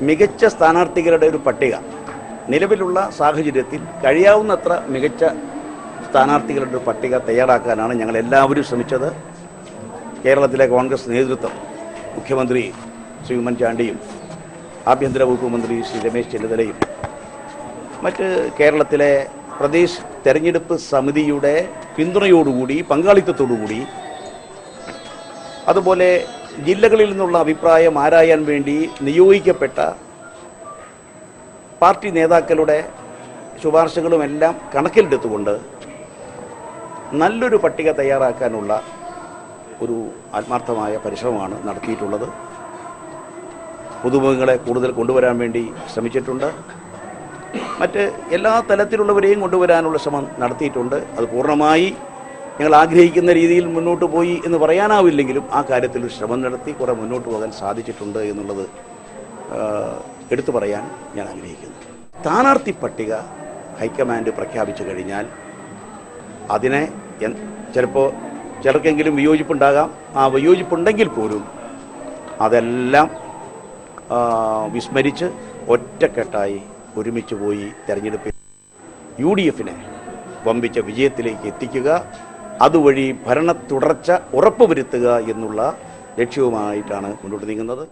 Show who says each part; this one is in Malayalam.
Speaker 1: മികച്ച സ്ഥാനാർത്ഥികളുടെ ഒരു പട്ടിക നിലവിലുള്ള സാഹചര്യത്തിൽ കഴിയാവുന്നത്ര മികച്ച സ്ഥാനാർത്ഥികളുടെ ഒരു പട്ടിക തയ്യാറാക്കാനാണ് ഞങ്ങൾ എല്ലാവരും ശ്രമിച്ചത്. കേരളത്തിലെ കോൺഗ്രസ് നേതൃത്വം, മുഖ്യമന്ത്രി ശ്രീ ഉമ്മൻചാണ്ടിയും ആഭ്യന്തര വകുപ്പ് മന്ത്രി ശ്രീ രമേശ് ചെന്നിത്തലയും മറ്റ് കേരളത്തിലെ പ്രദേശ് തെരഞ്ഞെടുപ്പ് സമിതിയുടെ പിന്തുണയോടുകൂടി, പങ്കാളിത്തത്തോടുകൂടി, അതുപോലെ ജില്ലകളിൽ നിന്നുള്ള അഭിപ്രായം ആരായാൻ വേണ്ടി നിയോഗിക്കപ്പെട്ട പാർട്ടി നേതാക്കളുടെ ശുപാർശകളുമെല്ലാം കണക്കിലെടുത്തുകൊണ്ട് നല്ലൊരു പട്ടിക തയ്യാറാക്കാനുള്ള ഒരു ആത്മാർത്ഥമായ പരിശ്രമമാണ് നടത്തിയിട്ടുള്ളത്. പുതുമുഖങ്ങളെ കൂടുതൽ കൊണ്ടുവരാൻ വേണ്ടി ശ്രമിച്ചിട്ടുണ്ട്. മറ്റ് എല്ലാ തലത്തിലുള്ളവരെയും കൊണ്ടുവരാനുള്ള ശ്രമം നടത്തിയിട്ടുണ്ട്. അത് പൂർണ്ണമായി ഞങ്ങൾ ആഗ്രഹിക്കുന്ന രീതിയിൽ മുന്നോട്ട് പോയി എന്ന് പറയാനാവില്ലെങ്കിലും ആ കാര്യത്തിൽ ഒരു ശ്രമം നടത്തി കുറേ മുന്നോട്ട് പോകാൻ സാധിച്ചിട്ടുണ്ട് എന്നുള്ളത് എടുത്തു പറയാൻ ഞാൻ ആഗ്രഹിക്കുന്നു. സ്ഥാനാർത്ഥി പട്ടിക ഹൈക്കമാൻഡ് പ്രഖ്യാപിച്ചു കഴിഞ്ഞാൽ അതിനെ ചിലപ്പോൾ ചിലർക്കെങ്കിലും വിയോജിപ്പുണ്ടാകാം. ആ വിയോജിപ്പുണ്ടെങ്കിൽ പോലും അതെല്ലാം വിസ്മരിച്ച് ഒറ്റക്കെട്ടായി ഒരുമിച്ച് പോയി തെരഞ്ഞെടുപ്പിൽ UDF-നെ വമ്പിച്ച വിജയത്തിലേക്ക് എത്തിക്കുക, അതുവഴി ഭരണ തുടർച്ച ഉറപ്പുവരുത്തുക എന്നുള്ള ലക്ഷ്യവുമായിട്ടാണ് മുന്നോട്ട് നീങ്ങുന്നത്.